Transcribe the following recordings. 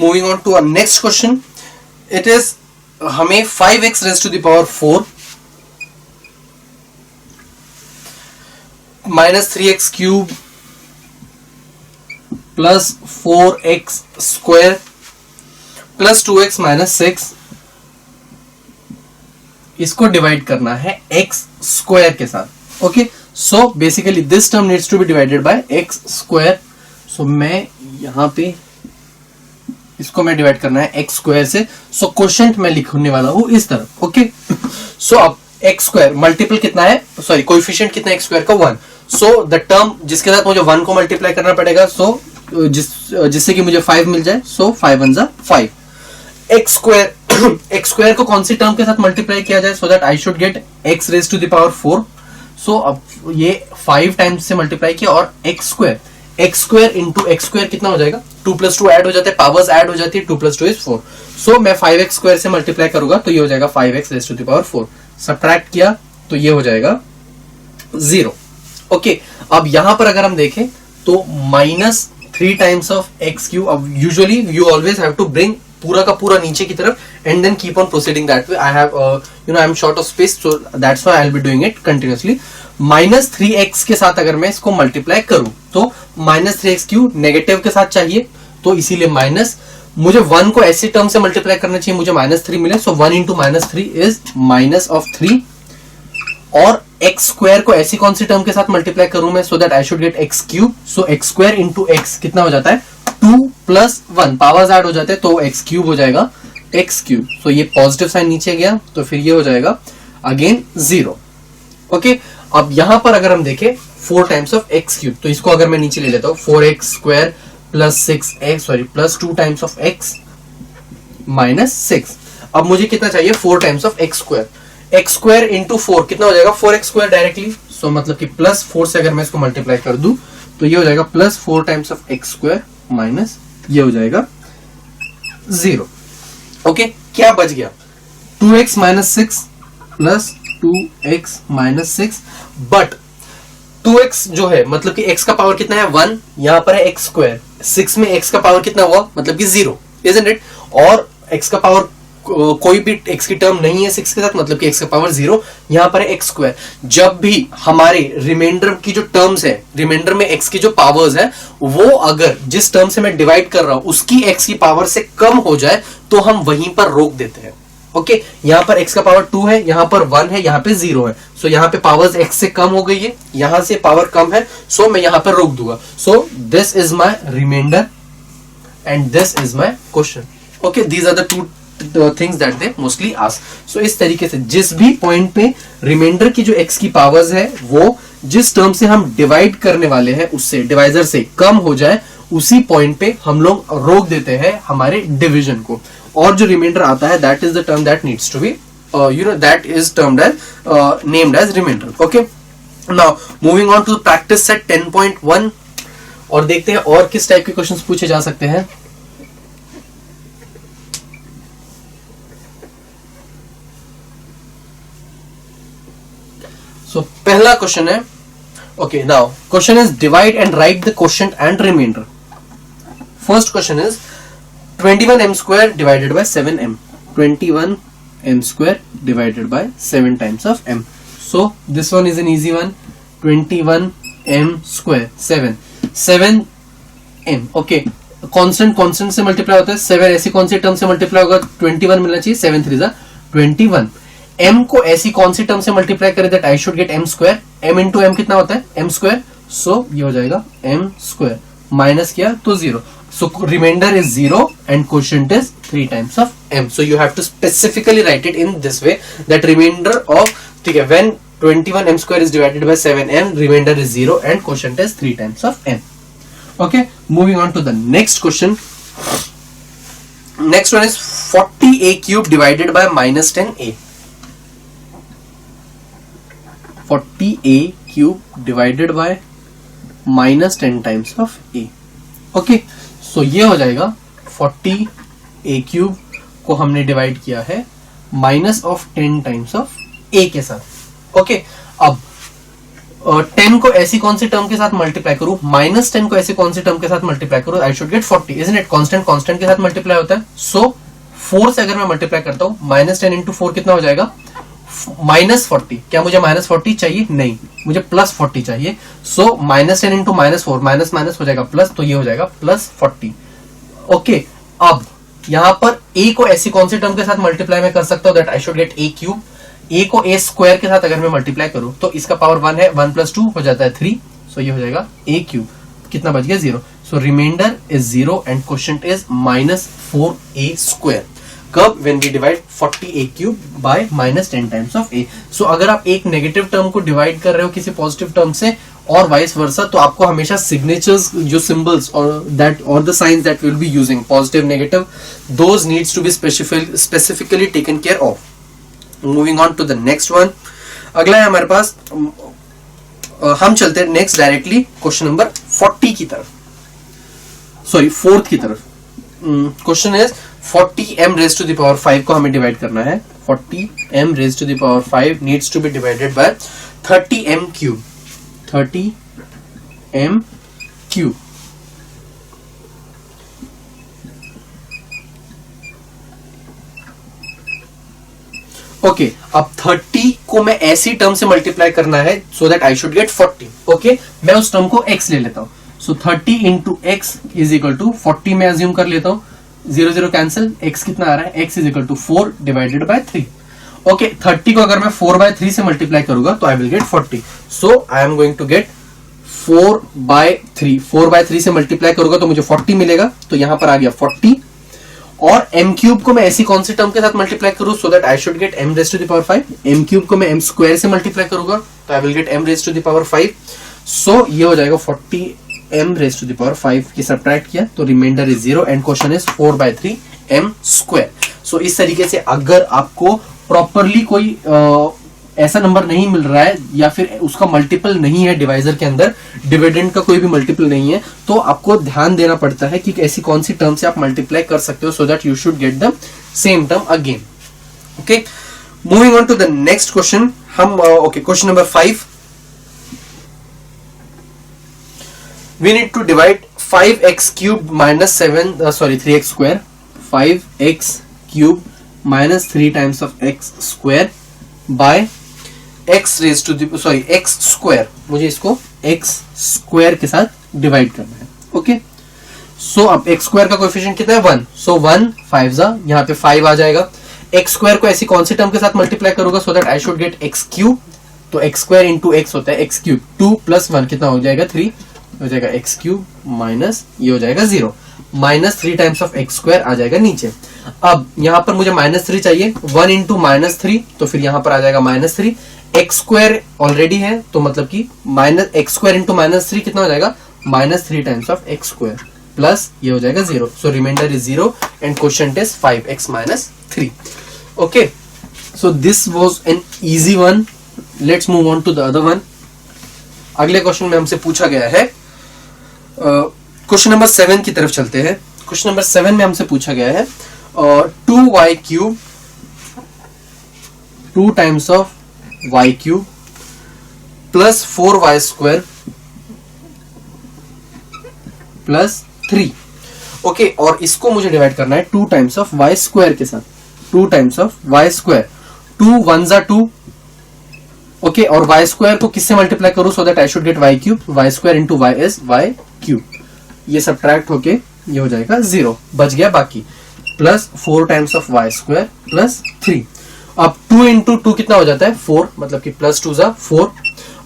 Moving on to our next question. It is हमें 5x raise to the power 4 minus 3x cube plus 4x square plus 2x minus 6 इसको divide करना है x square के साथ. Okay, so basically this term needs to be divided by x square. So मैं यहां पे इसको मैं डिवाइड करना है x स्क्वायर से. सो क्वोशिएंट मैं लिखने वाला हूं इस तरफ. ओके, सो अब x स्क्वायर मल्टीपल कितना है, सॉरी कोएफिशिएंट कितना है x स्क्वायर का 1. सो द टर्म जिसके साथ मुझे 1 को मल्टीप्लाई करना पड़ेगा, सो जिससे कि मुझे 5 मिल जाए. सो 5 1 5. x स्क्वायर को कौन सी टर्म के साथ मल्टीप्लाई किया जाए, so that I should get x raise to the power 4. So अब ये 5 टाइम्स से मल्टीप्लाई किया और x square into x square कितना हो जाएगा, 2 + 2 ऐड हो जाते हैं, पावर्स ऐड हो जाती है, 2 + 2 = 4. सो मैं 5x स्क्वायर से मल्टीप्लाई करूंगा तो ये हो जाएगा 5x raise to the power 4. Subtract किया तो ये हो जाएगा 0. ओके, अब यहां पर अगर हम देखें तो -3 टाइम्स ऑफ x क्यूब. अब usually you always have to bring पूरा का पूरा नीचे की तरफ and then keep on proceeding that way. I have I am short of space, so that's why I will be doing it continuously. -3x के साथ अगर मैं इसको मल्टीप्लाई करूं तो -3x क्यूब नेगेटिव के साथ चाहिए, तो इसीलिए माइनस. मुझे 1 को ऐसे टर्म से मल्टीप्लाई करना चाहिए, मुझे -3 मिले. सो 1 × -3 इज -3. और x स्क्वायर को ऐसी कौन सी टर्म के साथ मल्टीप्लाई करूं मैं, सो that I should get x cube. So x square into x कितना हो जाता है, 2 + 1 पावर्स ऐड हो जाते हैं, तो x क्यूब हो जाएगा x क्यूब. सो ये पॉजिटिव साइन नीचे गया तो फिर ये हो जाएगा अगेन 0. ओके, अब यहां पर अगर हम देखें 4 टाइम्स ऑफ x क्यूब, तो इसको अगर मैं नीचे ले लेता हूं 4x square plus 6x sorry plus 2 times of x minus 6. अब मुझे कितना चाहिए, 4 times of x square. x square into 4 कितना हो जाएगा, 4x स्क्वायर डायरेक्टली. सो मतलब कि +4 से अगर मैं इसको मल्टीप्लाई कर दूं तो ये हो जाएगा +4 times of x square minus ये हो जाएगा 0. ओके, क्या बच गया, 2x minus 6 plus 2x minus 6. But 2x जो है मतलब कि x का पावर कितना है 1, यहां पर है x स्क्वायर. 6 में x का पावर कितना हुआ, मतलब कि 0, इजंट इट. और x का पावर कोई भी x की टर्म नहीं है 6 के साथ, मतलब कि x का पावर 0. यहां पर है x स्क्वायर. जब भी हमारे रिमाइंडर की जो टर्म्स है, रिमाइंडर में x की जो पावर्स है, वो अगर जिस टर्म से मैं डिवाइड कर रहा हूं उसकी x की पावर से कम हो जाए तो हम वहीं पर रोक देते हैं. ओके, यहां पर x का पावर 2 है, यहां पर 1 है, यहां पे 0 है. सो यहां पे पावर्स x से कम हो गई है, यहां से पावर कम है, सो मैं यहां पर रोक दूंगा. So this is my remainder and this is my question. Okay, these are the 2 things that they mostly ask. So इस तरीके से जिस भी पॉइंट पे रिमाइंडर की जो x की पावर्स है वो जिस टर्म से हम डिवाइड करने वाले हैं उससे डिवाइजर से कम हो जाए, उसी पॉइंट पे हम लोग रोक देते हैं हमारे डिवीजन को. और जो रिमाइंडर आता है that is the term that needs to be that is termed as named as remainder. Okay, now moving on to practice set 10.1 और देखते हैं और किस टाइप के क्वेश्चंस पूछे जा सकते हैं. सो पहला क्वेश्चन है, okay, now question is divide and write the quotient and remainder. First question is 21m square divided by 7m. 21m square divided by 7 times of m. So this one is an easy one. 21m square 7m. Okay, constant से multiply होता है. 7 ऐसी कौन सी term से multiply होगा, 21 मिलना चाहिए. 7 3 21. m को ऐसी कौन सी टर्म से मल्टीप्लाई करें that I should get m square. m into m कितना होता है, m स्क्वायर. सो ये हो जाएगा m स्क्वायर. माइनस किया तो 0. So remainder is 0 and quotient is 3 times of m. So you have to specifically write it in this way that remainder of, ठीक है, when 21m square is divided by 7m, remainder is 0 and quotient is 3 times of m. Okay, moving on to the next question. Next one is 40a cube divided by -10a. 40a cube divided by -10 times of a. Okay, सो ये हो जाएगा 40a cube को हमने divide किया है -10 times of a के साथ. Okay, अब 10 को ऐसी कौन सी टर्म के साथ मल्टीप्लाई करूं, -10 को ऐसी कौन सी टर्म के साथ मल्टीप्लाई करूं, आई should get 40, isn't it? Constant constant के साथ मल्टीप्लाई होता है। सो 4 से अगर मैं मल्टीप्लाई करता हूं, -10 इंटू 4 कितना हो जाएगा, -40। क्या मुझे -40 चाहिए? नहीं, मुझे +40 चाहिए। सो -10 इंटू -4, माइनस माइनस हो जाएगा प्लस, तो ये हो जाएगा +40। ओके, अब यहां पर a को ऐसी कौन सी टर्म के साथ मल्टीप्लाई मैं कर सकता हूं, that I should gate a cube. a को a स्क्वायर के साथ अगर मैं मल्टीप्लाई करूं तो इसका पावर 1 है, 1 + 2 हो जाता है 3। सो ये हो जाएगा a क्यूब। कितना बच गया? 0। So remainder is 0 and quotient is -4a square. कब? When we divide 40a cube by -10 times of a। So अगर आप एक नेगेटिव टर्म को डिवाइड कर रहे हो किसी पॉजिटिव टर्म से और वाइस वर्सा, तो आपको हमेशा सिग्नेचर्स, जो सिंबल्स और the signs that will be using, positive negative, those needs to be specifically taken care of. Moving on to the next one. अगला है हमारे पास, हम चलते हैं नेक्स्ट डायरेक्टली क्वेश्चन नंबर 40 की तरफ, सॉरी 4th की तरफ। Question is 40m raised to the power 5 को हमें डिवाइड करना है। 40m raised to the power 5 needs to be divided by 30m cube। 30m cube। Okay, अब 30 को मैं ऐसी टर्म से मल्टीप्लाई करना है so that I should get 40। Okay, मैं उस टर्म को x ले लेता हूं। So 30 into x is equal to 40 में अज्यूम कर लेता हूं, 0 0 कैंसिल, x कितना आ रहा है, x is equal to 4 divided by 3। Okay, 30 को अगर मैं 4/3 से मल्टीप्लाई करूंगा तो I will get 40। So I am going to get 4/3। 4/3 से मल्टीप्लाई करूंगा तो मुझे 40 मिलेगा, तो यहां पर आ गया 40। और m क्यूब को मैं ऐसी कौन सी टर्म के साथ मल्टीप्लाई करूं so that I should get m raise to the power 5। m cube को मैं m स्क्वायर से मल्टीप्लाई करूंगा तो I will get m raise to the power 5। So ये हो जाएगा 40 m raise to the power 5 की सब्ट्रैक्ट किया तो remainder is 0 and question is 4/3 m square. So इस तरीके से अगर आपको प्रॉपरली कोई ऐसा नंबर नहीं मिल रहा है या फिर उसका मल्टीपल नहीं है डिवाइजर के अंदर, डिविडेंड का कोई भी मल्टीपल नहीं है, तो आपको ध्यान देना पड़ता है कि ऐसी कौन सी टर्म से आप मल्टीप्लाई कर सकते हो so that you should get the same term again. Okay, moving on to the next question. हम okay, question number 5। We need to divide 5x cube -7 3x square. 5x cube -3 times of x square by x raise to the x square. मुझे इसको x square के साथ divide करना है। Okay, सो अब x square का coefficient कितना है? 1। सो 1 5 यहाँ पे 5 आ जाएगा। x स्क्वायर को ऐसी कौन सी टर्म के साथ मल्टीप्लाई करूंगा सो that I should get x cube. तो x स्क्वायर इंटू x होता है x क्यूब। 2 + 1 कितना हो जाएगा? 3 हो जाएगा x क्यूब माइनस ये हो जाएगा 0। -3 टाइम्स ऑफ x स्क्वायर आ जाएगा नीचे। अब यहां पर मुझे -3 चाहिए, 1 इंटू -3 तो फिर यहां पर आ जाएगा -3। x स्क्वायर ऑलरेडी है तो मतलब कि x स्क्वायर इंटू -3 कितना हो जाएगा? -3 times of x square plus ये हो जाएगा 0। So remainder is 0 and quotient is 5x - 3। Okay, so this was an easy one. Let's move on to the other one. अगले क्वेश्चन में हमसे पूछा गया है, क्वेश्चन नंबर 7 की तरफ चलते हैं। क्वेश्चन नंबर 7 में हमसे पूछा गया है 2y cube 2 times of y cube plus 4y square plus 3। Okay, और इसको मुझे डिवाइड करना है 2 टाइम्स ऑफ y स्क्वायर के साथ। 2 times of y square, 2 1 2। Okay, और y स्क्वायर को किससे मल्टीप्लाई करूं so that I should gate y cube. y square into y is y cube. ये सब्ट्रैक्ट होके ये हो जाएगा 0, बच गया बाकी, plus 4 times of y square plus 3। अब 2 इंटू 2 कितना हो जाता है? 4, मतलब कि प्लस 2 4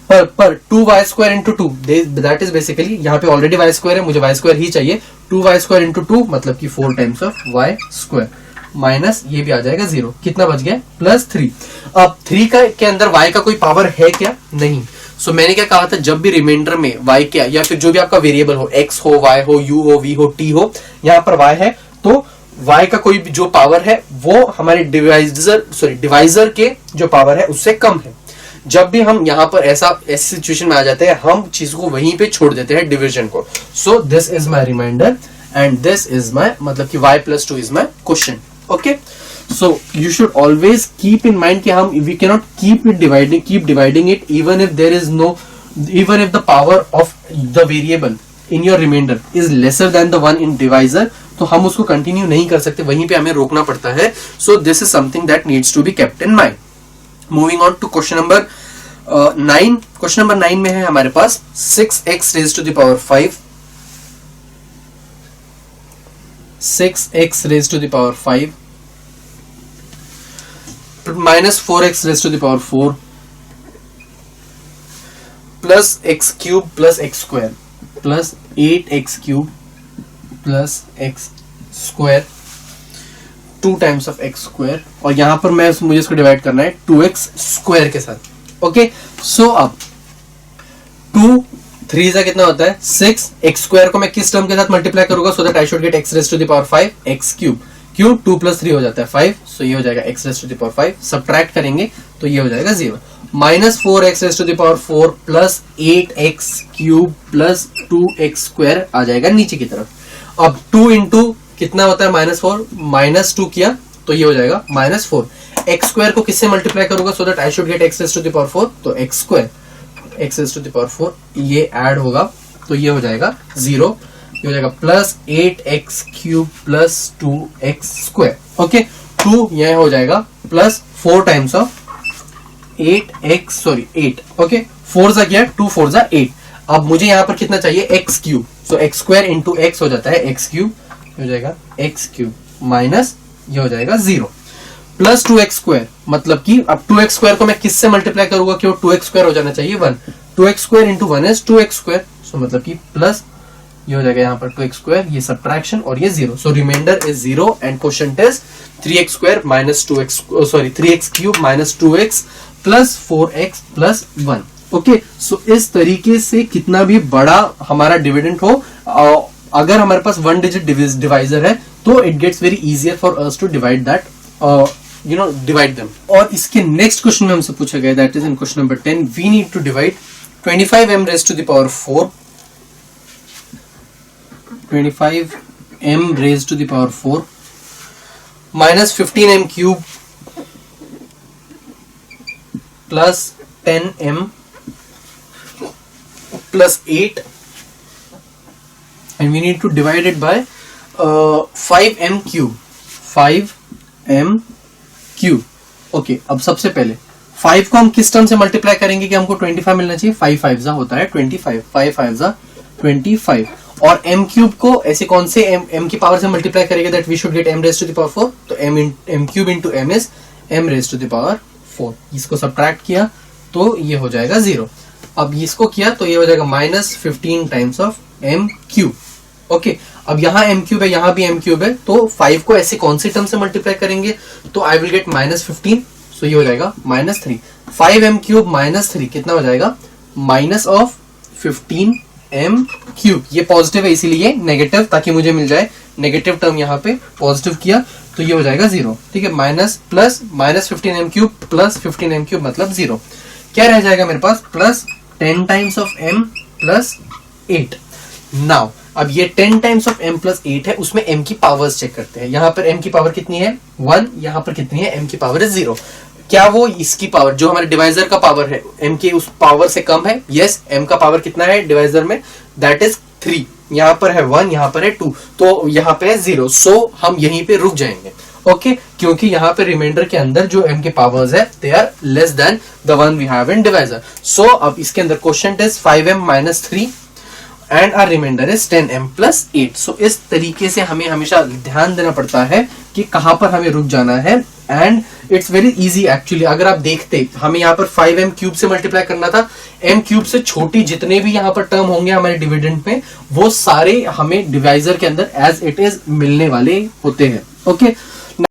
पर 2y square into 2 that is basically, यहाँ पे ऑलरेडी y स्क्वायर है, मुझे y स्क्वायर ही चाहिए। 2y स्क्वायर इंटू 2 मतलब कि 4 times of y square minus ये भी आ जाएगा 0। कितना बच गया? +3। अब 3 के अंदर y का कोई पावर है क्या? नहीं। सो मैंने क्या कहा था, जब भी रिमाइंडर में y क्या या फिर जो भी आपका वेरिएबल हो, x हो, y हो, u हो, v हो, t हो, यहाँ पर y है तो y का कोई भी जो पावर है वो हमारे डिवाइजर के जो पावर है उससे कम है। जब भी हम यहाँ पर ऐसी सिचुएशन में आ जाते हैं, हम चीज को वहीं पे छोड़ देते हैं, डिविजन को। So this is my remainder and this is my, मतलब कि y + 2 is my question. Okay, so you should always keep in mind कि हम we cannot keep dividing it even if there is even if the power of the variable in your remainder is lesser than the one in divisor, तो हम उसको continue नहीं कर सकते, वहीं पे हमें रोकना पड़ता है. So this is something that needs to be kept in mind. Moving on to question number 9. Question number 9 में है हमारे पास 6x raise to the power 5, 6x raise to the power 5 minus 4x raised to the power 4 plus x cube plus x square plus 8x cube plus x square 2 times of x square, और यहां पर मुझे इसको divide करना है 2x square के साथ. Okay, सो अब 2 3 का कितना होता है 6. x square को मैं किस टर्म के साथ मल्टीप्लाई करूंगा सो that I should get x raised to the power 5, x cube 2 plus 3 हो जाता है 5, सो ये हो जाएगा x raised to the power 5. Subtract करेंगे तो ये हो जाएगा 0. Minus 4x raised to the power 4 plus 8x cube plus 2x square आ जाएगा नीचे की तरफ. अब 2 इंटू कितना होता है -4, -2 किया तो ये हो जाएगा -4. x स्क्वायर को किससे मल्टीप्लाई करूंगा सो that I should get x raised to the power 4, तो x square x raised to the power 4 ये ऐड होगा तो ये हो जाएगा 0. ये हो जाएगा plus 8x cube plus 2x square. Okay, 2 यह हो जाएगा प्लस 4 टाइम्स ऑफ 8. ओके, 4 जा क्या 2 4 जा 8. अब मुझे यहाँ पर कितना चाहिए x क्यूब, सो x स्क्वायर इंटू x हो जाता है x क्यूब, हो जाएगा x क्यूब माइनस ये हो जाएगा 0 प्लस 2x स्क्वायर, मतलब कि अब 2x स्क्वायर को मैं किससे मल्टीप्लाई करूंगा क्यों 2x स्क्वायर हो जाना चाहिए 1. 2x square into 1 is 2x square, so मतलब कि प्लस ये हो जाएगा यहाँ पर 2x स्क्वायर, ये सब्ट्रैक्शन और ये 0. So remainder is 0 and quotient is 3x square minus 3x cube minus 2x plus 4x plus 1. Okay, so इस तरीके से कितना भी बड़ा हमारा डिविडेंड हो, अगर हमारे पास 1 डिजिट डिवाइजर है तो it gets very easier for us to divide that, divide them. और इसके नेक्स्ट क्वेश्चन में हमसे पूछा गया, that is in question number 10, we need to divide 25m raised to the power 4, 25m raised to the power 4 minus 15m cube plus 10m plus 8, and we need to divide it by 5m cube. 5m cube. Okay, अब सबसे पहले 5 को हम किस term से multiply करेंगे कि हमको 25 मिलना चाहिए. 5 5 जा होता है 25, 5 5 जा 25, और m क्यूब को ऐसे कौन से m की पावर से मल्टीप्लाई करेंगे that we should get m raise to the power 4, तो m cube into m is m raise to the power 4. इसको सब्ट्रैक्ट किया तो ये हो जाएगा 0. अब इसको किया तो ये हो जाएगा minus 15 times of m cube. Okay, अब यहाँ m क्यूब है, यहाँ भी m क्यूब है, तो 5 को ऐसे कौन सी टर्म से मल्टीप्लाई करेंगे तो आई विल गेट -15, सो ये हो जाएगा -3. 5m क्यूब -3 कितना हो जाएगा माइनस ऑफ 15m क्यूब. ये पॉजिटिव है इसीलिए नेगेटिव, ताकि मुझे मिल जाए नेगेटिव टर्म, यहाँ पे पॉजिटिव किया तो ये हो जाएगा 0. ठीक है, minus plus -15m cube plus 15m cube मतलब 0. क्या रह जाएगा मेरे पास plus 10 times of m plus 8. Now अब ये 10 टाइम्स ऑफ m प्लस 8 है, उसमें m की पावर्स चेक करते हैं. यहाँ पर m की पावर कितनी है 1, यहाँ पर कितनी है m की पावर है 0. क्या वो इसकी पावर जो हमारे डिवाइजर का पावर है m के उस पावर से कम है? यस, m का पावर कितना है डिवाइजर में, दैट इज 3. यहाँ पर है 1, यहाँ पर है 2, तो यहाँ पे है 0. सो हम यहीं पे रुक जाएंगे. ओके, क्योंकि यहाँ पे रिमाइंडर के अंदर जो m के पावर्स है they are less than the one we have in divisor. So अब इसके अंदर quotient is 5m minus 3 and our remainder is 10m plus 8. So इस तरीके से हमें हमेशा ध्यान देना पड़ता है कि कहां पर हमें रुक जाना है, and it's very easy actually. अगर आप देखते हमें यहाँ पर 5m क्यूब से मल्टीप्लाई करना था, m क्यूब से छोटी जितने भी यहाँ पर टर्म होंगे हमारे डिविडेंड में वो सारे हमें डिवाइजर के अंदर एज इट इज मिलने वाले होते हैं. ओके,